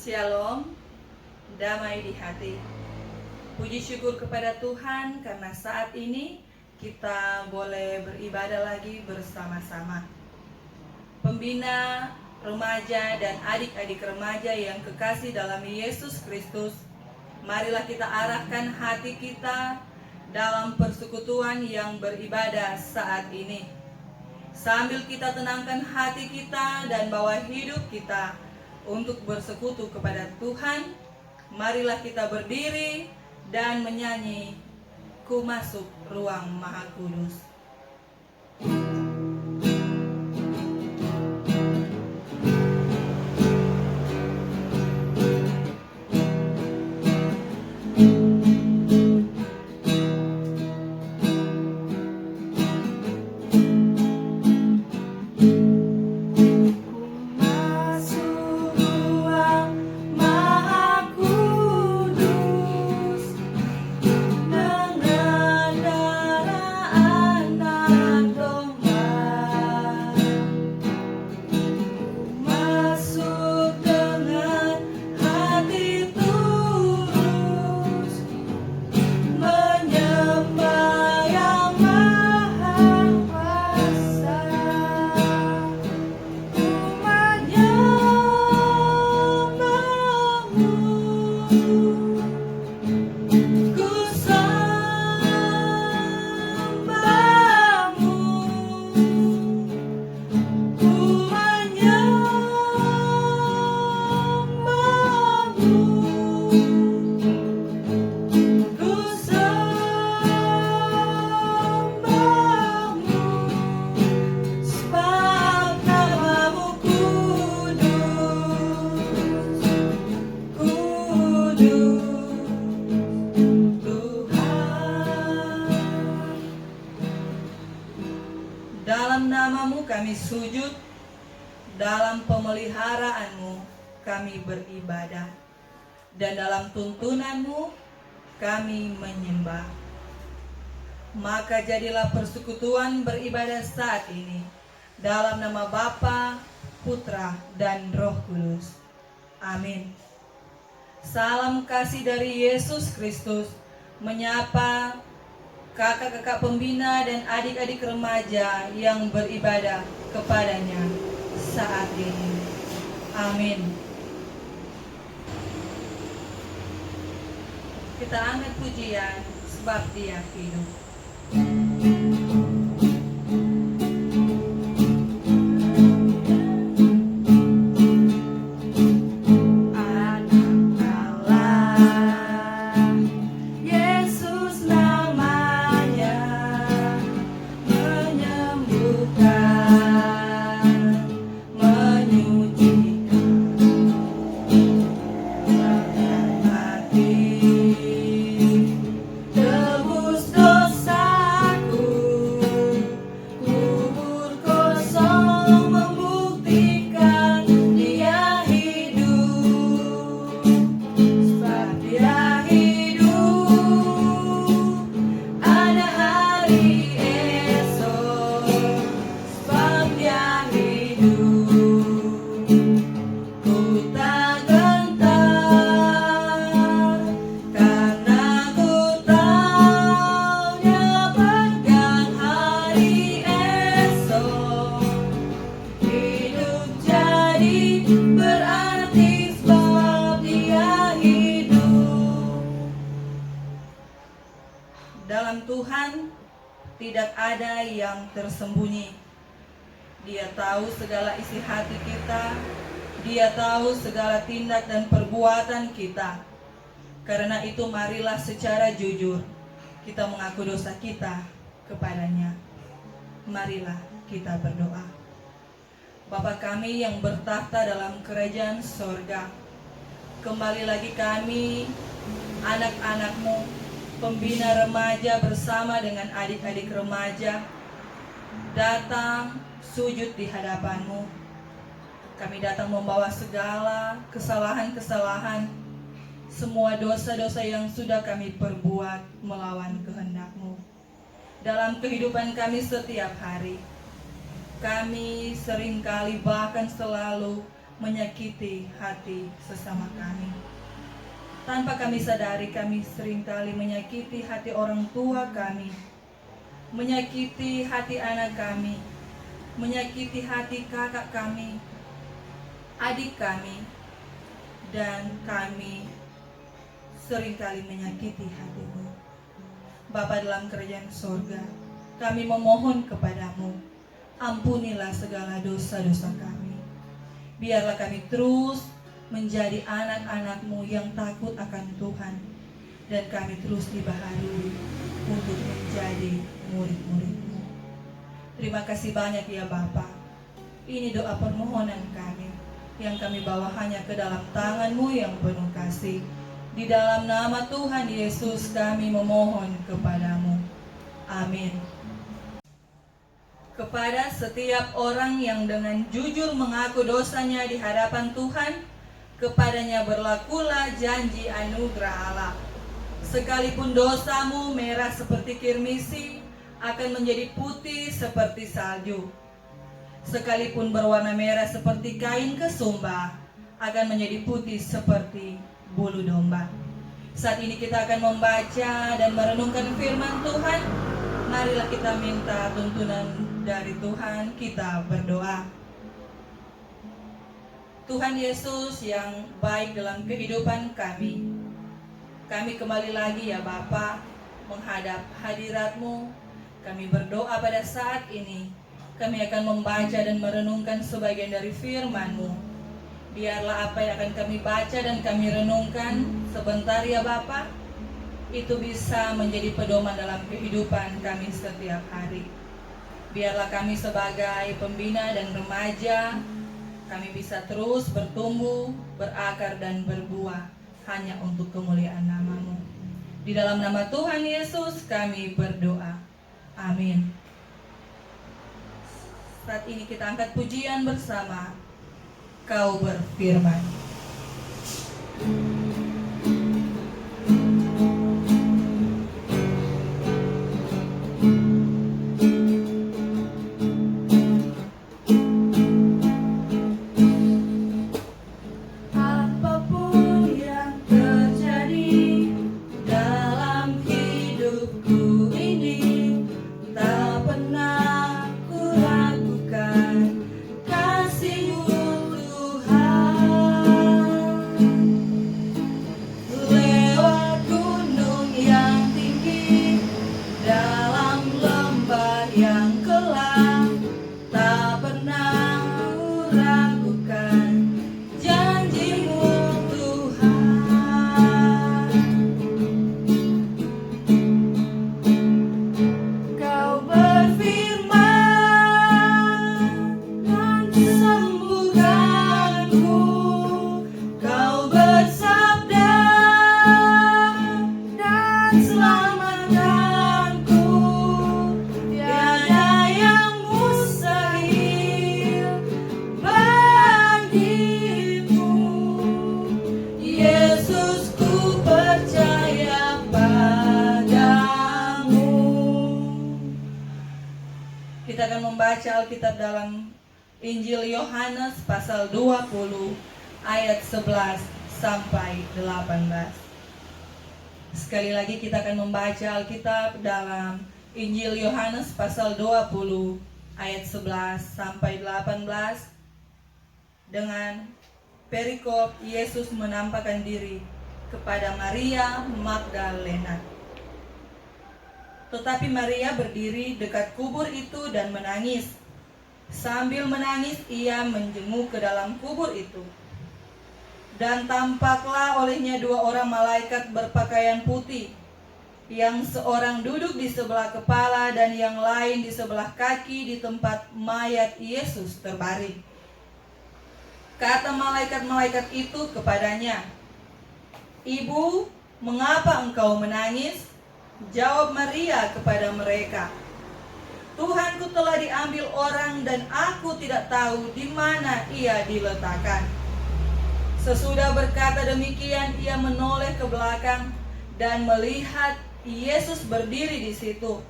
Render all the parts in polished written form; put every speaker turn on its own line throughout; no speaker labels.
Shalom, damai di hati. Puji syukur kepada Tuhan karena saat ini kita boleh beribadah lagi bersama-sama. Pembina, remaja, dan adik-adik remaja yang kekasih dalam Yesus Kristus, marilah kita arahkan hati kita dalam persekutuan yang beribadah saat ini. Sambil kita tenangkan hati kita dan bawa hidup kita untuk bersekutu kepada Tuhan, marilah kita berdiri dan menyanyi Ku Masuk Ruang Maha Kudus. Dalam namamu kami sujud, dalam pemeliharaanmu kami beribadah, dan dalam tuntunanmu kami menyembah. Maka jadilah persekutuan beribadah saat ini, dalam nama Bapa, Putra, dan Roh Kudus. Amin. Salam kasih dari Yesus Kristus menyapa kakak-kakak pembina dan adik-adik remaja yang beribadah kepadanya saat ini. Amin. Kita angkat pujian sebab Dia hidup. Dalam Tuhan tidak ada yang tersembunyi. Dia tahu segala isi hati kita. Dia tahu segala tindak dan perbuatan kita. Karena itu marilah secara jujur kita mengaku dosa kita kepadanya. Marilah kita berdoa. Bapa kami yang bertahta dalam kerajaan sorga, kembali lagi kami, anak-anak-Mu, pembina remaja bersama dengan adik-adik remaja, datang sujud di hadapan-Mu. Kami datang membawa segala kesalahan-kesalahan, semua dosa-dosa yang sudah kami perbuat melawan kehendak-Mu dalam kehidupan kami setiap hari. Kami seringkali bahkan selalu menyakiti hati sesama kami. Tanpa kami sadari, kami seringkali menyakiti hati orang tua kami, menyakiti hati anak kami, menyakiti hati kakak kami, adik kami, dan kami seringkali menyakiti hati-Mu. Bapa dalam kerajaan sorga, kami memohon kepadamu, ampunilah segala dosa-dosa kami. Biarlah kami terus menjadi anak-anak-Mu yang takut akan Tuhan, dan kami terus dibaharui untuk menjadi murid-murid-Mu. Terima kasih banyak ya Bapa. Ini doa permohonan kami yang kami bawa hanya ke dalam tangan-Mu yang penuh kasih. Di dalam nama Tuhan Yesus kami memohon kepadamu. Amin. Kepada setiap orang yang dengan jujur mengaku dosanya di hadapan Tuhan, kepadanya berlakulah janji anugerah Allah. Sekalipun dosamu merah seperti kirmisi, akan menjadi putih seperti salju. Sekalipun berwarna merah seperti kain kesumba, akan menjadi putih seperti bulu domba. Saat ini kita akan membaca dan merenungkan firman Tuhan. Marilah kita minta tuntunan dari Tuhan, kita berdoa. Tuhan Yesus yang baik dalam kehidupan kami, kami kembali lagi ya Bapa menghadap hadirat-Mu. Kami berdoa pada saat ini, kami akan membaca dan merenungkan sebagian dari firman-Mu. Biarlah apa yang akan kami baca dan kami renungkan sebentar ya Bapa, itu bisa menjadi pedoman dalam kehidupan kami setiap hari. Biarlah kami sebagai pembina dan remaja, kami bisa terus bertumbuh, berakar dan berbuah hanya untuk kemuliaan nama-Mu. Di dalam nama Tuhan Yesus kami berdoa. Amin. Saat ini kita angkat pujian bersama. Kau berfirman. Kita akan membaca Alkitab dalam Injil Yohanes pasal 20 ayat 11 sampai 18. Sekali lagi kita akan membaca Alkitab dalam Injil Yohanes pasal 20 ayat 11 sampai 18 dengan perikop Yesus menampakkan diri kepada Maria Magdalena. Tetapi Maria berdiri dekat kubur itu dan menangis. Sambil menangis ia menjenguk ke dalam kubur itu. Dan tampaklah olehnya dua orang malaikat berpakaian putih, yang seorang duduk di sebelah kepala dan yang lain di sebelah kaki di tempat mayat Yesus terbaring. Kata malaikat-malaikat itu kepadanya, "Ibu, mengapa engkau menangis?" Jawab Maria kepada mereka, "Tuhanku telah diambil orang dan aku tidak tahu di mana ia diletakkan." Sesudah berkata demikian, ia menoleh ke belakang dan melihat Yesus berdiri di situ.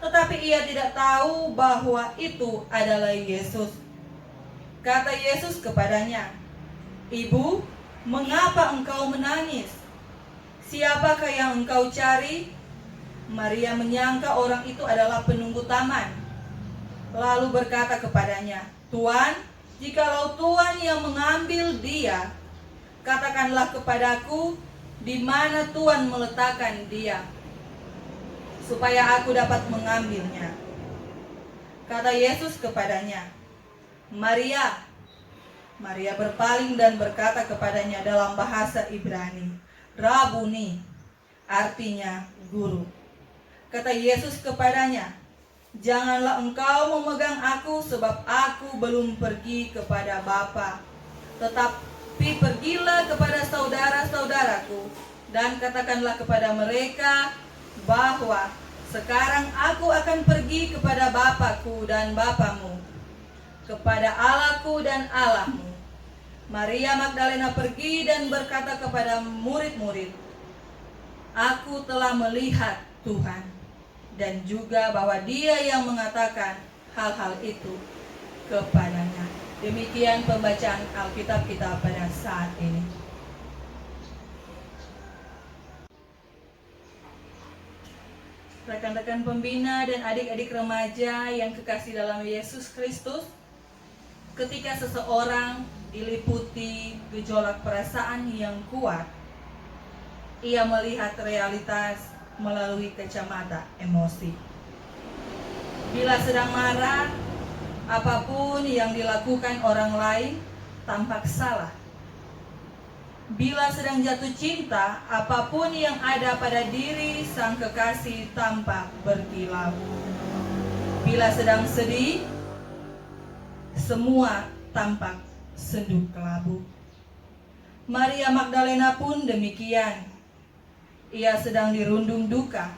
Tetapi ia tidak tahu bahwa itu adalah Yesus. Kata Yesus kepadanya, "Ibu, mengapa engkau menangis? Siapakah yang engkau cari?" Maria menyangka orang itu adalah penunggu taman, lalu berkata kepadanya, "Tuan, jikalau Tuan yang mengambil dia, katakanlah kepadaku di mana Tuan meletakkan dia, supaya aku dapat mengambilnya." Kata Yesus kepadanya, "Maria." Maria berpaling dan berkata kepadanya dalam bahasa Ibrani, "Rabuni," artinya guru. Kata Yesus kepadanya, "Janganlah engkau memegang aku, sebab aku belum pergi kepada Bapa. Tetapi pergilah kepada saudara-saudaraku dan katakanlah kepada mereka bahwa sekarang aku akan pergi kepada Bapakku dan Bapamu, kepada Allahku dan Allahmu." Maria Magdalena pergi dan berkata kepada murid-murid, "Aku telah melihat Tuhan," dan juga bahwa Dia yang mengatakan hal-hal itu kepadanya. Demikian pembacaan Alkitab kita pada saat ini. Rekan-rekan pembina dan adik-adik remaja yang kekasih dalam Yesus Kristus, ketika seseorang diliputi gejolak perasaan yang kuat, ia melihat realitas melalui kacamata emosi. Bila sedang marah, apapun yang dilakukan orang lain tampak salah. Bila sedang jatuh cinta, apapun yang ada pada diri sang kekasih tampak berkilau. Bila sedang sedih, semua tampak sendu kelabu. Maria Magdalena pun demikian. Ia sedang dirundung duka.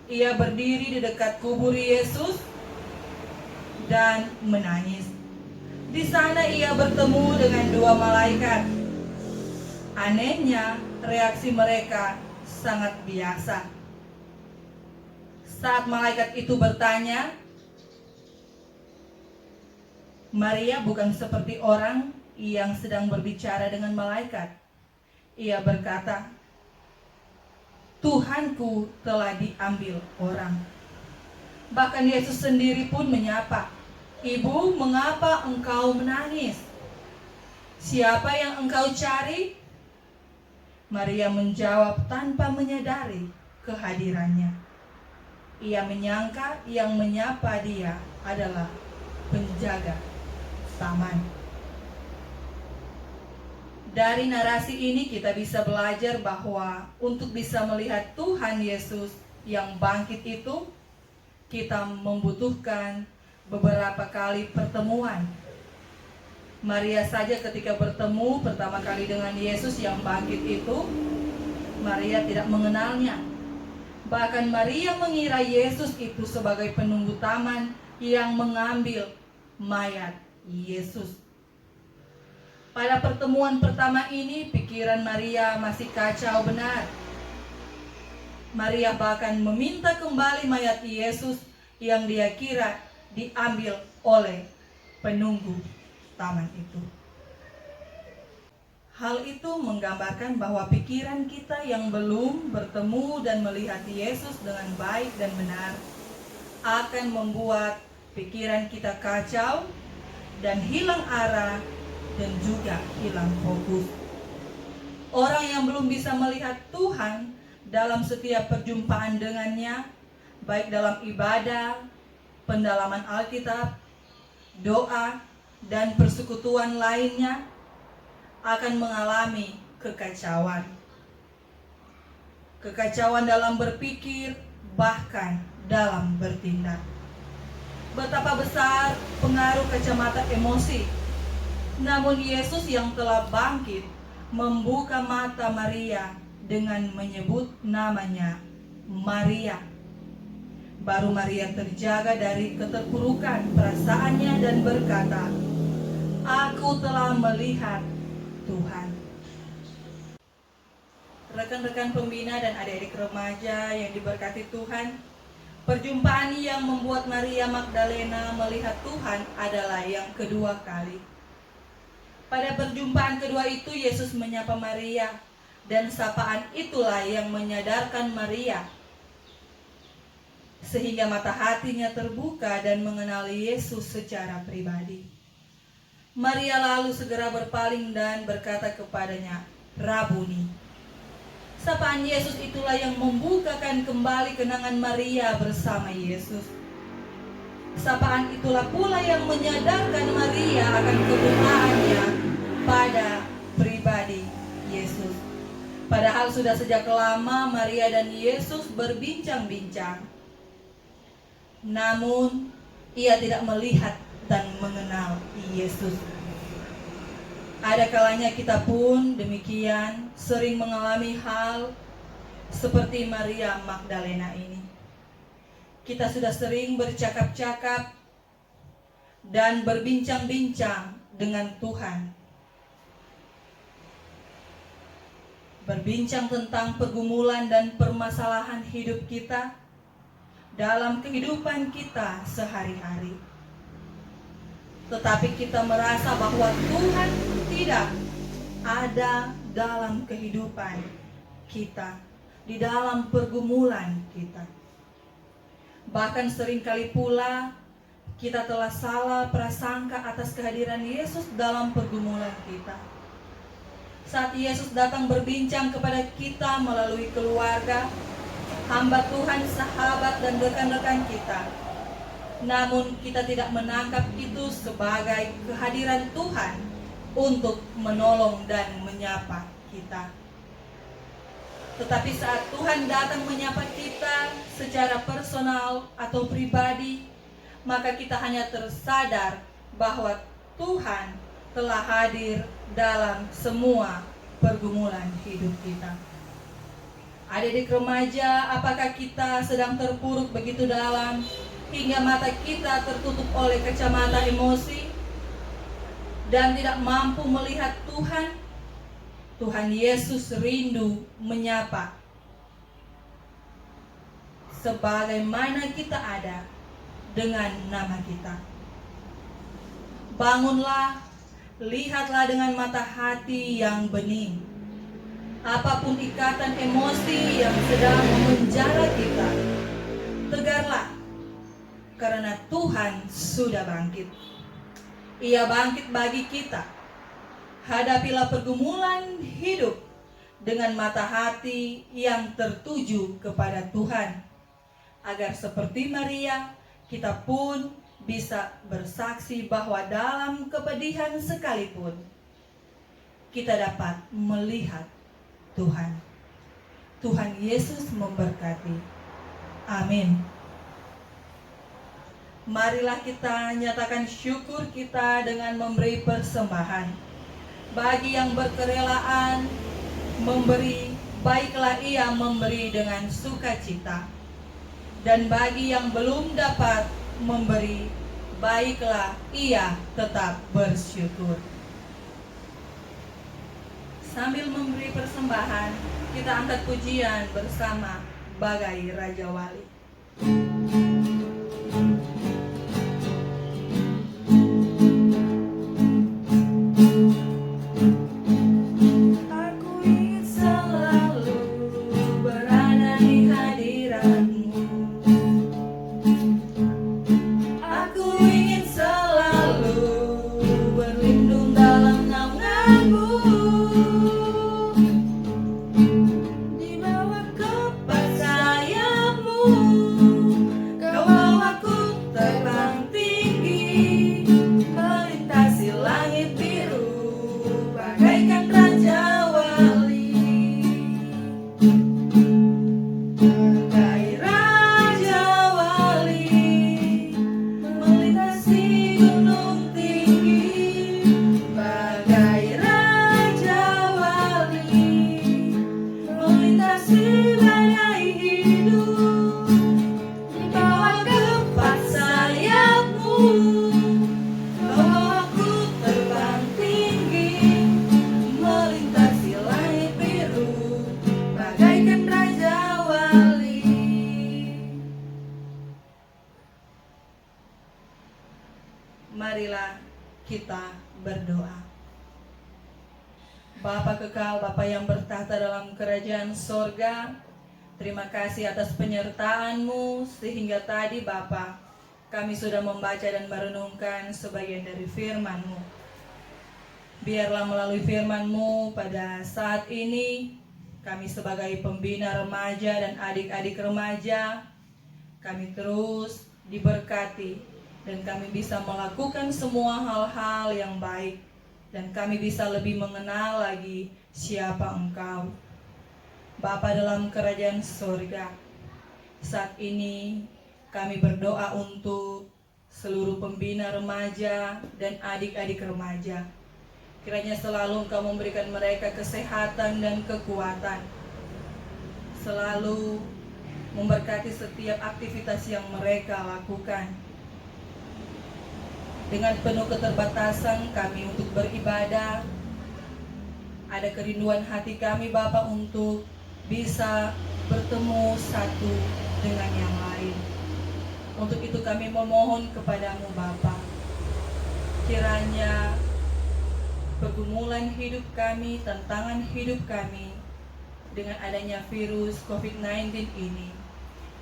Ia berdiri di dekat kubur Yesus dan menangis. Di sana ia bertemu dengan dua malaikat. Anehnya, reaksi mereka sangat biasa. Saat malaikat itu bertanya, Maria bukan seperti orang yang sedang berbicara dengan malaikat. Ia berkata, "Tuhanku telah diambil orang." Bahkan Yesus sendiri pun menyapa, "Ibu, mengapa engkau menangis? Siapa yang engkau cari?" Maria menjawab tanpa menyadari kehadirannya. Ia menyangka yang menyapa dia adalah penjaga taman. Dari narasi ini kita bisa belajar bahwa untuk bisa melihat Tuhan Yesus yang bangkit itu, kita membutuhkan beberapa kali pertemuan. Maria saja ketika bertemu pertama kali dengan Yesus yang bangkit itu, Maria tidak mengenalnya. Bahkan Maria mengira Yesus itu sebagai penunggu taman yang mengambil mayat Yesus. Pada pertemuan pertama ini, pikiran Maria masih kacau benar. Maria bahkan meminta kembali mayat Yesus yang dia kira diambil oleh penunggu taman itu. Hal itu menggambarkan bahwa pikiran kita yang belum bertemu dan melihat Yesus dengan baik dan benar akan membuat pikiran kita kacau dan hilang arah dan juga hilang fokus. Orang yang belum bisa melihat Tuhan dalam setiap perjumpaan dengannya, baik dalam ibadah, pendalaman Alkitab, doa, dan persekutuan lainnya, akan mengalami kekacauan. Kekacauan dalam berpikir, bahkan dalam bertindak. Betapa besar pengaruh kacamata emosi. Namun Yesus yang telah bangkit membuka mata Maria dengan menyebut namanya Maria. Baru Maria terjaga dari keterpurukan perasaannya dan berkata, "Aku telah melihat Tuhan." Rekan-rekan pembina dan adik-adik remaja yang diberkati Tuhan, perjumpaan yang membuat Maria Magdalena melihat Tuhan adalah yang kedua kali. Pada perjumpaan kedua itu Yesus menyapa Maria, dan sapaan itulah yang menyadarkan Maria, sehingga mata hatinya terbuka dan mengenali Yesus secara pribadi. Maria lalu segera berpaling dan berkata kepadanya, "Rabuni." Sapaan Yesus itulah yang membukakan kembali kenangan Maria bersama Yesus. Sapaan itulah pula yang menyadarkan Maria akan kebutuhannya pada pribadi Yesus. Padahal sudah sejak lama Maria dan Yesus berbincang-bincang, namun ia tidak melihat dan mengenal Yesus. Ada kalanya kita pun demikian, sering mengalami hal seperti Maria Magdalena ini. Kita sudah sering bercakap-cakap dan berbincang-bincang dengan Tuhan. Berbincang tentang pergumulan dan permasalahan hidup kita dalam kehidupan kita sehari-hari. Tetapi kita merasa bahwa Tuhan tidak ada dalam kehidupan kita, di dalam pergumulan kita. Bahkan seringkali pula kita telah salah prasangka atas kehadiran Yesus dalam pergumulan kita. Saat Yesus datang berbincang kepada kita melalui keluarga, hamba Tuhan, sahabat, dan rekan-rekan kita, namun kita tidak menangkap itu sebagai kehadiran Tuhan untuk menolong dan menyapa kita. Tetapi saat Tuhan datang menyapa kita secara personal atau pribadi, maka kita hanya tersadar bahwa Tuhan telah hadir dalam semua pergumulan hidup kita. Adik-adik remaja, apakah kita sedang terpuruk begitu dalam hingga mata kita tertutup oleh kacamata emosi dan tidak mampu melihat Tuhan? Tuhan Yesus rindu menyapa sebagaimana kita ada dengan nama kita. Bangunlah, lihatlah dengan mata hati yang bening. Apapun ikatan emosi yang sedang memenjara kita, tegarlah, karena Tuhan sudah bangkit. Ia bangkit bagi kita. Hadapilah pergumulan hidup dengan mata hati yang tertuju kepada Tuhan, agar seperti Maria, kita pun bisa bersaksi bahwa dalam kepedihan sekalipun kita dapat melihat Tuhan. Tuhan Yesus memberkati. Amin. Marilah kita nyatakan syukur kita dengan memberi persembahan. Bagi yang berkerelaan memberi, baiklah ia memberi dengan sukacita. Dan bagi yang belum dapat memberi, baiklah ia tetap bersyukur. Sambil memberi persembahan, kita angkat pujian bersama Bagai Raja Wali. Bapa kekal, Bapa yang bertahta dalam kerajaan sorga, terima kasih atas penyertaan-Mu sehingga tadi Bapa kami sudah membaca dan merenungkan sebagian dari firman-Mu. Biarlah melalui firman-Mu pada saat ini kami sebagai pembina remaja dan adik-adik remaja, kami terus diberkati dan kami bisa melakukan semua hal-hal yang baik. Dan kami bisa lebih mengenal lagi siapa Engkau. Bapa dalam kerajaan surga, saat ini kami berdoa untuk seluruh pembina remaja dan adik-adik remaja. Kiranya selalu Engkau memberikan mereka kesehatan dan kekuatan. Selalu memberkati setiap aktivitas yang mereka lakukan. Dengan penuh keterbatasan kami untuk beribadah, ada kerinduan hati kami Bapa untuk bisa bertemu satu dengan yang lain. Untuk itu kami memohon kepadamu Bapa, kiranya pergumulan hidup kami, tantangan hidup kami dengan adanya virus COVID-19 ini,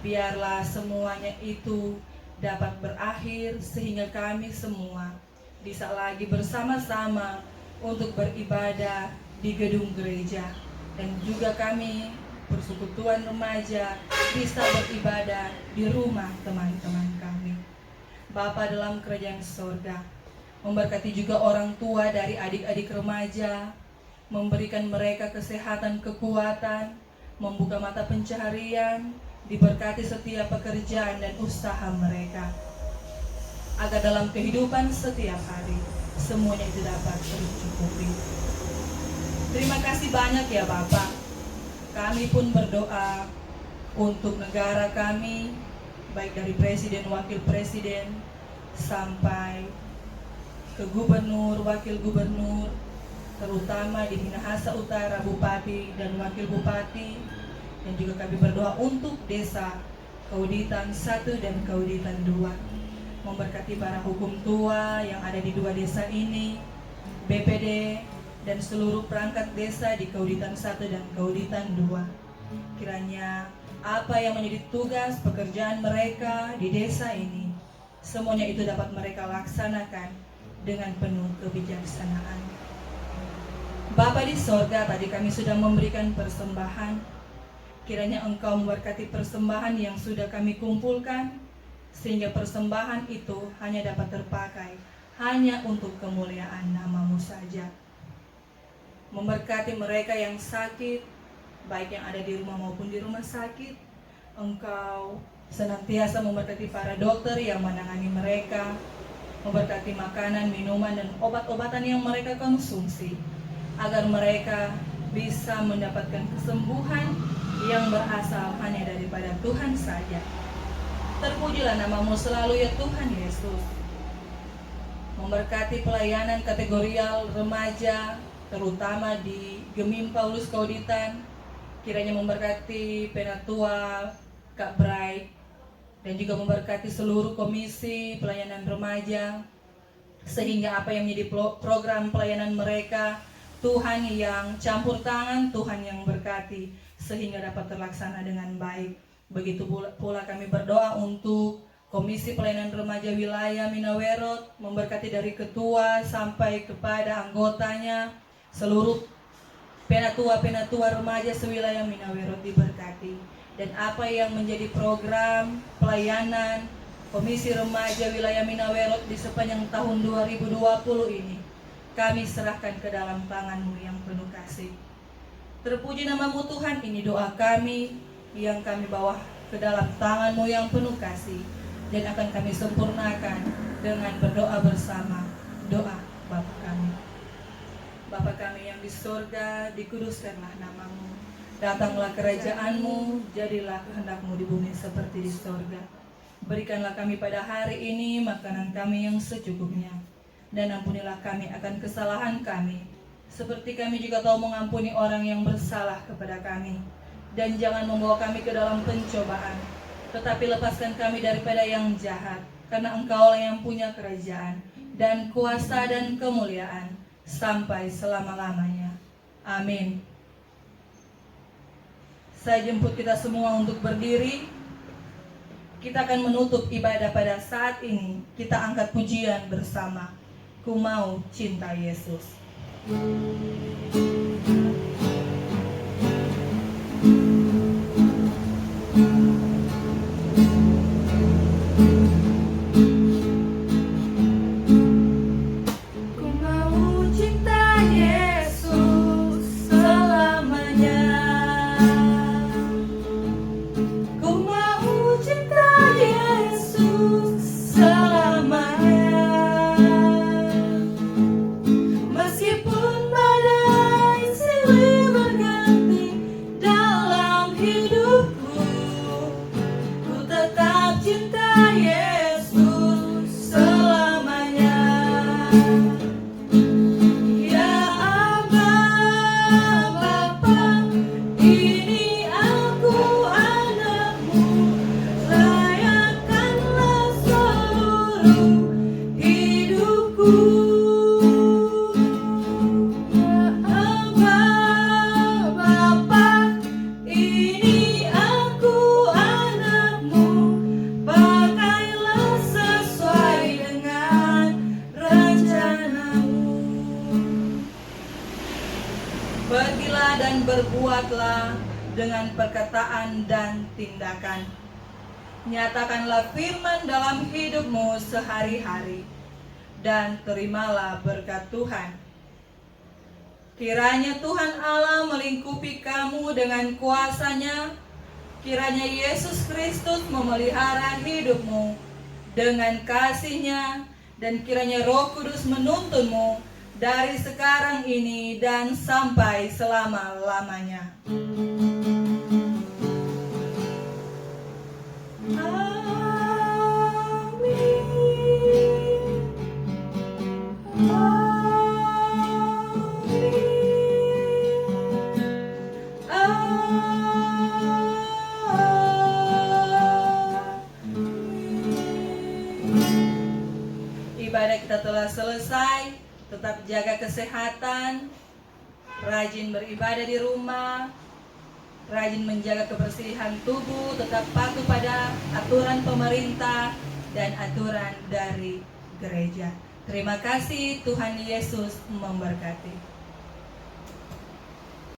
biarlah semuanya itu dapat berakhir sehingga kami semua bisa lagi bersama-sama untuk beribadah di gedung gereja, dan juga kami persekutuan remaja bisa beribadah di rumah teman-teman kami. Bapa dalam kerajaan sorga, memberkati juga orang tua dari adik-adik remaja, memberikan mereka kesehatan, kekuatan, membuka mata pencaharian, diberkati setiap pekerjaan dan usaha mereka, agar dalam kehidupan setiap hari semuanya itu dapat tercukupi. Terima kasih banyak ya Bapak. Kami pun berdoa untuk negara kami, baik dari presiden, wakil presiden, sampai ke gubernur, wakil gubernur, terutama di Minahasa Utara, bupati dan wakil bupati. Dan juga kami berdoa untuk desa Kauditan 1 dan Kauditan 2. Memberkati para hukum tua yang ada di dua desa ini, BPD, dan seluruh perangkat desa di Kauditan 1 dan Kauditan 2. Kiranya apa yang menjadi tugas pekerjaan mereka di desa ini, semuanya itu dapat mereka laksanakan dengan penuh kebijaksanaan. Bapa di sorga, tadi kami sudah memberikan persembahan. Kiranya Engkau memberkati persembahan yang sudah kami kumpulkan, sehingga persembahan itu hanya dapat terpakai hanya untuk kemuliaan nama-Mu saja. Memberkati mereka yang sakit, baik yang ada di rumah maupun di rumah sakit. Engkau senantiasa memberkati para dokter yang menangani mereka, memberkati makanan, minuman, dan obat-obatan yang mereka konsumsi, agar mereka bisa mendapatkan kesembuhan yang berasal hanya daripada Tuhan saja. Terpujilah nama-Mu selalu ya Tuhan Yesus. Memberkati pelayanan kategorial remaja, terutama di Gemim Paulus Kauditan. Kiranya memberkati Penatua Kak Bray, dan juga memberkati seluruh komisi pelayanan remaja, sehingga apa yang menjadi program pelayanan mereka, Tuhan yang campur tangan, Tuhan yang berkati, sehingga dapat terlaksana dengan baik. Begitu pula kami berdoa untuk Komisi Pelayanan Remaja Wilayah Minawerot, memberkati dari ketua sampai kepada anggotanya, seluruh penatua-penatua remaja sewilayah Minawerot diberkati. Dan apa yang menjadi program pelayanan Komisi Remaja Wilayah Minawerot di sepanjang tahun 2020 ini, kami serahkan ke dalam tangan-Mu yang penuh kasih. Terpuji nama-Mu Tuhan, ini doa kami yang kami bawa ke dalam tangan-Mu yang penuh kasih, dan akan kami sempurnakan dengan berdoa bersama. Doa Bapa kami. Bapa kami yang di surga, dikuduskanlah nama-Mu. Datanglah kerajaan-Mu, jadilah kehendak-Mu di bumi seperti di surga. Berikanlah kami pada hari ini makanan kami yang secukupnya, dan ampunilah kami akan kesalahan kami, seperti kami juga tahu mengampuni orang yang bersalah kepada kami. Dan jangan membawa kami ke dalam pencobaan, tetapi lepaskan kami daripada yang jahat, karena Engkau yang punya kerajaan, dan kuasa, dan kemuliaan, sampai selama-lamanya. Amin. Saya jemput kita semua untuk berdiri. Kita akan menutup ibadah pada saat ini. Kita angkat pujian bersama. Ku mau cinta Yesus. Pergilah dan berbuatlah dengan perkataan dan tindakan. Nyatakanlah firman dalam hidupmu sehari-hari, dan terimalah berkat Tuhan. Kiranya Tuhan Allah melingkupi kamu dengan kuasa-Nya. Kiranya Yesus Kristus memelihara hidupmu dengan kasih-Nya, dan kiranya Roh Kudus menuntunmu dari sekarang ini dan sampai selama-lamanya. Ibadah kita telah selesai. Tetap jaga kesehatan, rajin beribadah di rumah, rajin menjaga kebersihan tubuh, tetap patuh pada aturan pemerintah dan aturan dari gereja. Terima kasih, Tuhan Yesus memberkati.